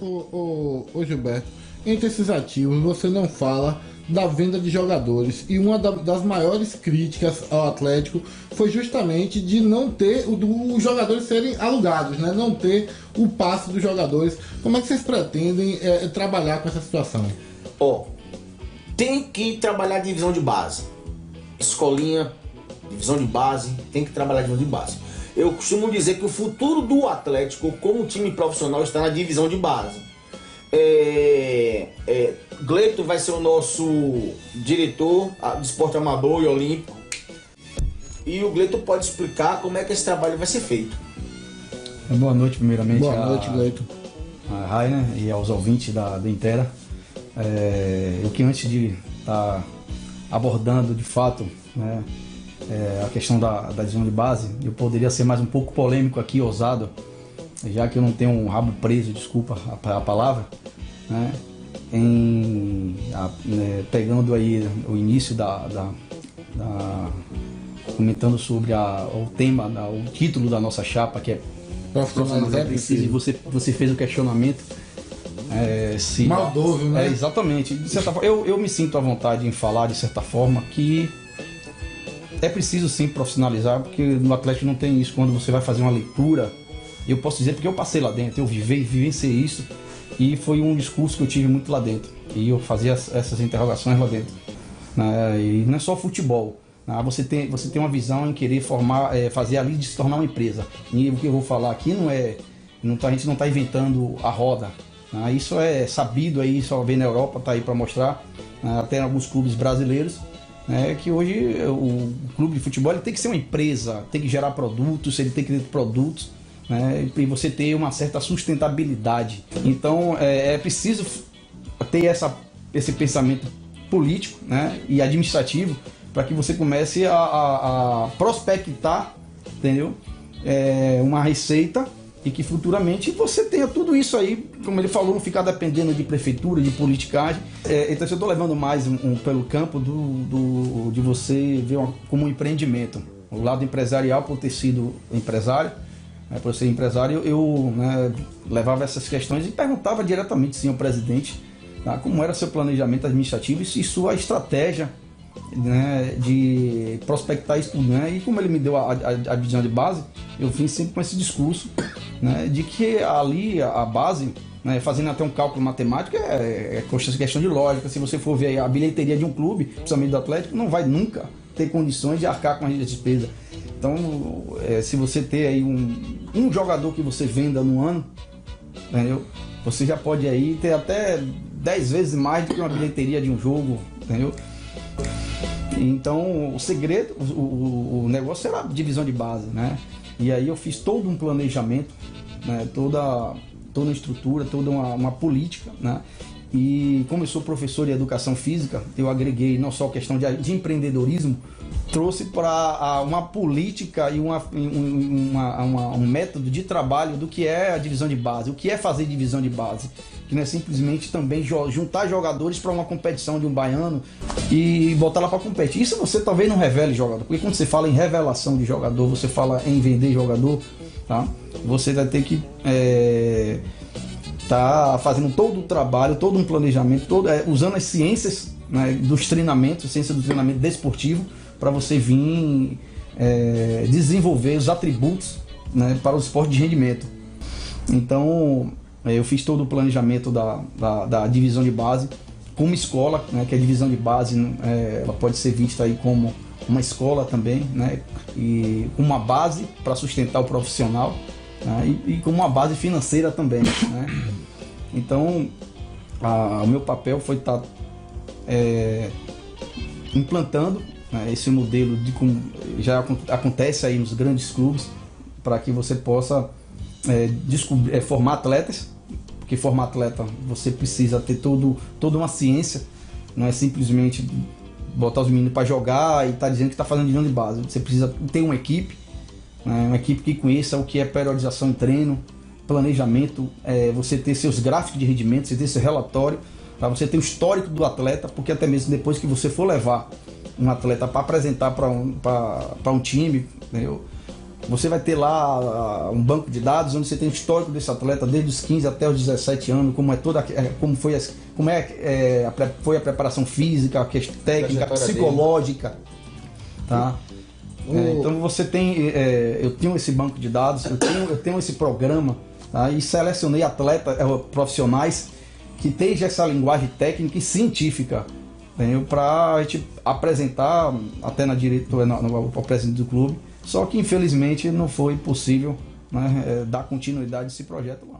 Ô Gilberto, entre esses ativos você não fala da venda de jogadores, e uma das maiores críticas ao Atlético foi justamente de não ter os jogadores serem alugados, né? Não ter o passe dos jogadores. Como é que vocês pretendem trabalhar com essa situação? Tem que trabalhar divisão de base, escolinha, divisão de base, tem que trabalhar divisão de base. Eu costumo dizer que o futuro do Atlético como time profissional está na divisão de base. Gleito vai ser o nosso diretor de esporte amador e olímpico, e o Gleito pode explicar como é que esse trabalho vai ser feito. Boa noite, primeiramente. Boa noite, Gleito. A Rainer e aos ouvintes da Intera. Eu que antes de estar abordando de fato, né, a questão da divisão de base, eu poderia ser mais um pouco polêmico aqui, ousado, já que eu não tenho um rabo preso, desculpa a palavra, né, pegando aí o início comentando sobre o tema, o título da nossa chapa, que é profissionalizar preciso, e você fez o questionamento. Maldoso, né? Exatamente. De certa forma, eu me sinto à vontade em falar, de certa forma, que é preciso sim profissionalizar, porque no Atlético não tem isso. Quando você vai fazer uma leitura, eu posso dizer porque eu passei lá dentro, eu vivenciei isso, e foi um discurso que eu tive muito lá dentro, e eu fazia essas interrogações lá dentro, né? E não é só futebol, né? Você tem uma visão em querer fazer ali de se tornar uma empresa, e o que eu vou falar aqui a gente não está inventando a roda, né? Isso é sabido aí, só vem na Europa, está aí para mostrar, né? Até em alguns clubes brasileiros, que hoje o clube de futebol ele tem que ser uma empresa, tem que gerar produtos, ele tem que ter produtos, né, e você ter uma certa sustentabilidade. Então é preciso ter esse pensamento político, né, e administrativo, para que você comece a prospectar, entendeu? Uma receita, e que futuramente você tenha tudo isso aí, como ele falou, não ficar dependendo de prefeitura, de politicagem. Então eu estou levando mais pelo campo de você ver como um empreendimento. O lado empresarial, por ter sido empresário, por ser empresário, eu levava essas questões e perguntava diretamente sim ao presidente, tá, como era seu planejamento administrativo e sua estratégia, né, de prospectar isso, né, e como ele me deu a visão de base, eu vim sempre com esse discurso, né, de que ali a base, né, fazendo até um cálculo matemático, questão de lógica. Se você for ver a bilheteria de um clube, principalmente do Atlético, não vai nunca ter condições de arcar com a despesa. Então, se você ter aí um jogador que você venda no ano, entendeu? Você já pode aí ter até 10 vezes mais do que uma bilheteria de um jogo, entendeu? Então, o segredo, o negócio era a divisão de base, né? E aí eu fiz todo um planejamento, né? Toda uma estrutura, toda uma política, né? E como eu sou professor de educação física, eu agreguei não só a questão de empreendedorismo, trouxe para uma política e um método de trabalho do que é a divisão de base, o que é fazer divisão de base, que não é simplesmente também juntar jogadores para uma competição de um baiano e botar lá para competir. Isso você talvez não revele jogador, porque quando você fala em revelação de jogador, você fala em vender jogador, tá? Você vai ter que tá fazendo todo o trabalho, todo um planejamento, usando as ciências, né, dos treinamentos, ciência do treinamento desportivo, para você vir desenvolver os atributos, né, para o esporte de rendimento. Então eu fiz todo o planejamento da divisão de base como escola, né, que a divisão de base ela pode ser vista aí como uma escola também, né, e uma base para sustentar o profissional, né, e como uma base financeira também, né? Então o meu papel foi estar implantando, né, esse modelo de como já acontece aí nos grandes clubes, para que você possa formar atletas, porque formar atleta você precisa ter toda uma ciência, não é simplesmente botar os meninos para jogar e estar dizendo que está fazendo divisão de base. Você precisa ter uma equipe, né, uma equipe que conheça o que é periodização em treino, planejamento, você ter seus gráficos de rendimento, você ter seu relatório, para você ter o histórico do atleta, porque até mesmo depois que você for levar um atleta para apresentar para um time, entendeu? Você vai ter lá um banco de dados onde você tem o histórico desse atleta desde os 15 até os 17 anos, foi a preparação física, a questão técnica, psicológica, tá? Então você tem, eu tenho esse banco de dados, eu tenho esse programa, tá? E selecionei atletas profissionais que tenham essa linguagem técnica e científica, para a gente apresentar até na diretoria, ao presidente do clube. Só que infelizmente não foi possível, né, dar continuidade a esse projeto lá.